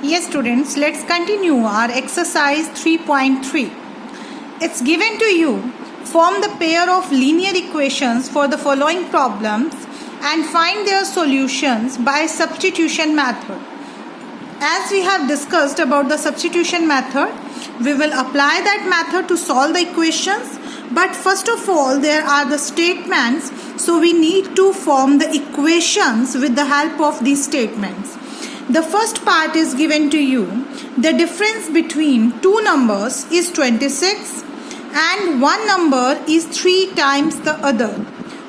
Yes students, let's continue our exercise 3.3. It's given to you, form the pair of linear equations for the following problems and find their solutions by substitution method. As we have discussed about the substitution method, we will apply that method to solve the equations. But first of all, there are the statements, so we need to form the equations with the help of these statements. The first part is given to you. The difference between two numbers is 26 and one number is 3 times the other.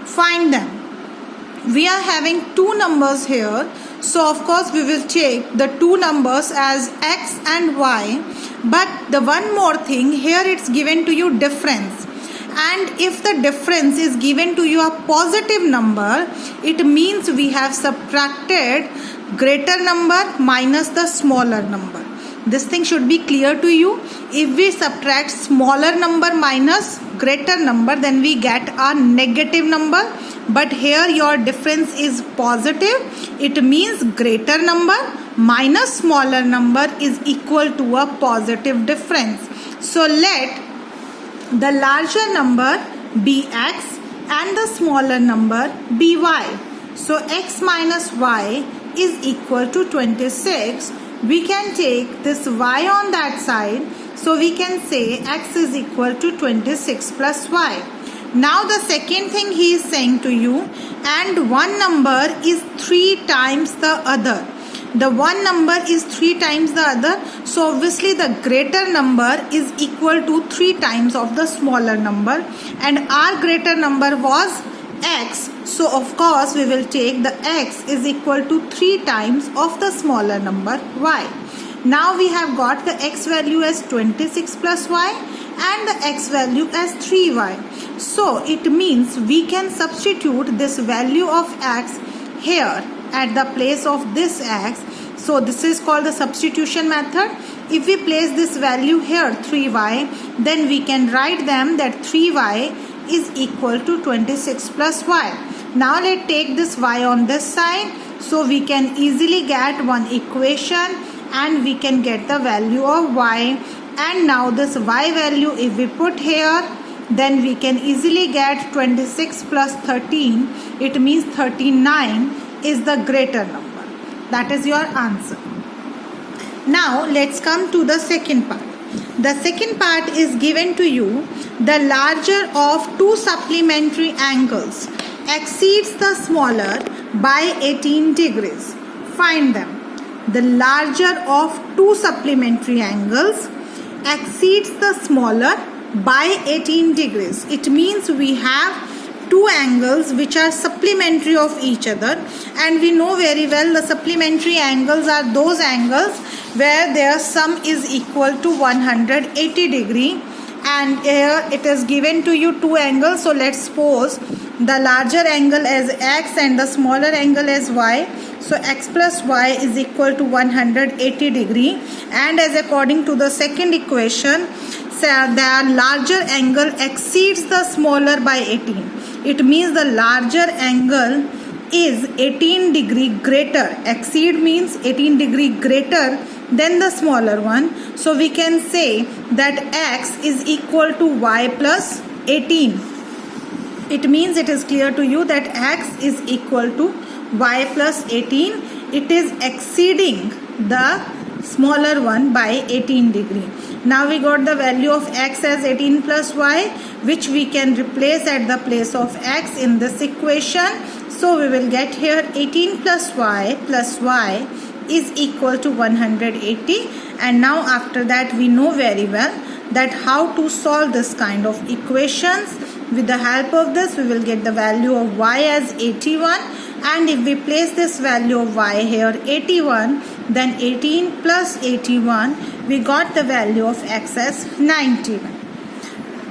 Find them. We are having two numbers here, so of course we will take the two numbers as x and y. But the one more thing, here it's given to you difference. And if the difference is given to you a positive number, it means we have subtracted greater number minus the smaller number. This thing should be clear to you. If we subtract smaller number minus greater number, then we get a negative number. But here your difference is positive. It means greater number minus smaller number is equal to a positive difference. So let the larger number be x and the smaller number be y. So x minus y is equal to 26. We can take this y on that side. So we can say x is equal to 26 plus y. Now the second thing he is saying to you, and one number is 3 times the other. The one number is 3 times the other. So obviously the greater number is equal to 3 times of the smaller number. And our greater number was x. So of course we will take the x is equal to 3 times of the smaller number y. Now we have got the x value as 26 plus y and the x value as 3y. So it means we can substitute this value of x here at the place of this x. So this is called the substitution method. If we place this value here 3y, then we can write them that 3y is equal to 26 plus y. Now let's take this y on this side. So we can easily get one equation and we can get the value of y. And now this y value if we put here, then we can easily get 26 plus 13. It means 39 is the greater number. That is your answer. Now let's come to the second part. The second part is given to you. The larger of two supplementary angles exceeds the smaller by 18 degrees. Find them. The larger of two supplementary angles exceeds the smaller by 18 degrees. It means we have two angles which are supplementary of each other, and we know very well the supplementary angles are those angles where their sum is equal to 180 degree. And here it is given to you two angles. So let's suppose the larger angle as x and the smaller angle as y. So x plus y is equal to 180 degree. And as according to the second equation, the larger angle exceeds the smaller by 18. It means the larger angle is 18 degree greater. Exceed means 18 degree greater than the smaller one. So we can say that x is equal to y plus 18. It means it is clear to you that x is equal to y plus 18. It is exceeding the smaller one by 18 degree. Now we got the value of x as 18 plus y, which we can replace at the place of x in this equation. So we will get here 18 plus y is equal to 180. And now after that we know very well that how to solve this kind of equations. With the help of this we will get the value of y as 81. And if we place this value of y here 81, then 18 plus 81, we got the value of x as 91.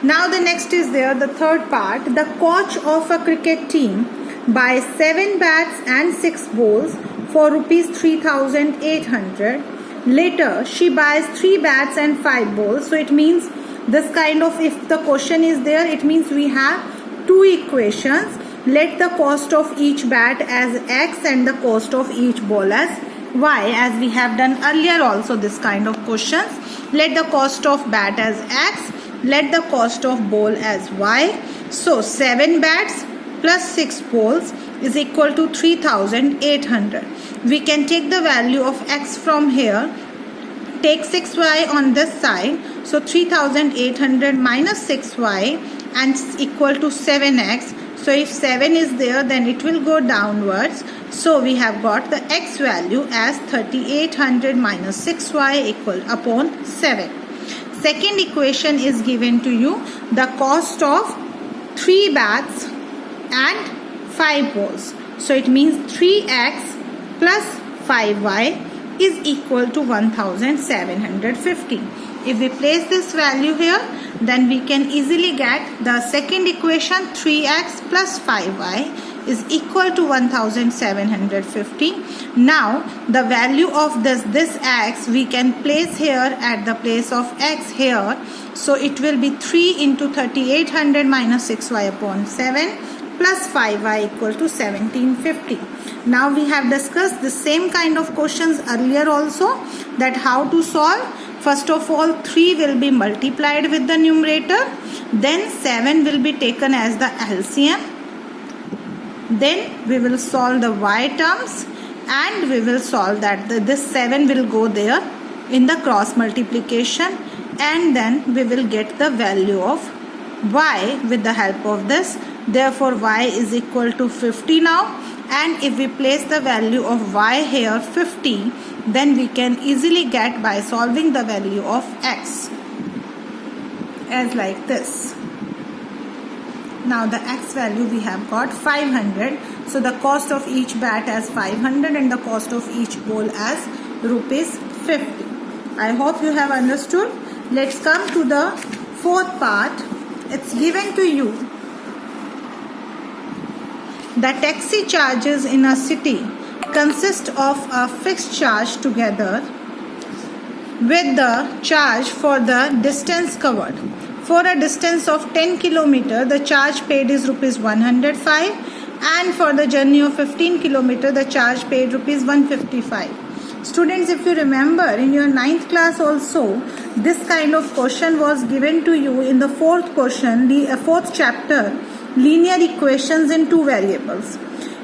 Now the next is there, the third part. The coach of a cricket team buys 7 bats and 6 balls for rupees 3,800. Later she buys 3 bats and 5 balls. So it means this kind of, if the question is there, it means we have two equations. Let the cost of each bat as x and the cost of each ball as y, as we have done earlier also this kind of questions. Let the cost of bat as x, let the cost of ball as y. So 7 bats plus 6 balls is equal to 3,800. We can take the value of x from here, take 6y on this side, so 3,800 minus 6y and equal to 7x. So if 7 is there, then it will go downwards. So we have got the x value as 3,800 minus 6y equal upon 7. Second equation is given to you, the cost of 3 bats and 5 balls. So it means 3x plus 5y is equal to 1,750. If we place this value here, then we can easily get the second equation, 3x plus 5y is equal to 1,750. Now the value of this x we can place here at the place of x here. So it will be 3 into 3,800 minus 6y upon 7 plus 5y equal to 1,750. Now we have discussed the same kind of questions earlier also, that how to solve. First of all, 3 will be multiplied with the numerator, then 7 will be taken as the LCM, then we will solve the y terms and we will solve that this 7 will go there in the cross multiplication, and then we will get the value of y with the help of this. Therefore y is equal to 50 now, and if we place the value of y here 50, then we can easily get by solving the value of x as like this. Now the x value we have got 500. So the cost of each bat as 500 and the cost of each ball as rupees 50. I hope you have understood. Let's come to the fourth part. It's given to you, the taxi charges in a city consist of a fixed charge together with the charge for the distance covered. For a distance of 10 km, the charge paid is rupees 105, and for the journey of 15 km, the charge paid rupees 155. Students, if you remember, in your 9th class also, this kind of question was given to you in the fourth question, the fourth chapter, linear equations in 2 variables.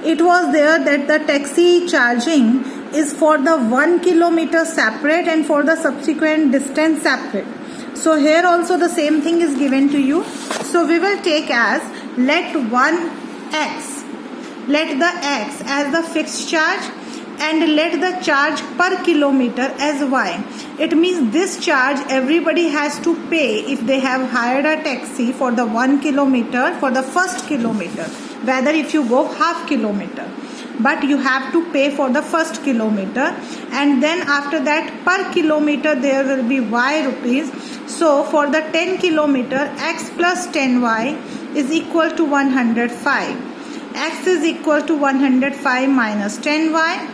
It was there that the taxi charging is for the 1 km separate and for the subsequent distance separate. So here also the same thing is given to you. So we will take as, let the x as the fixed charge and let the charge per kilometer as y. It means this charge everybody has to pay if they have hired a taxi for the 1 km for the first kilometer, whether if you go half kilometer, but you have to pay for the first kilometer, and then after that per kilometer there will be y rupees. So for the 10 km, x plus 10y is equal to 105. X is equal to 105 minus 10y.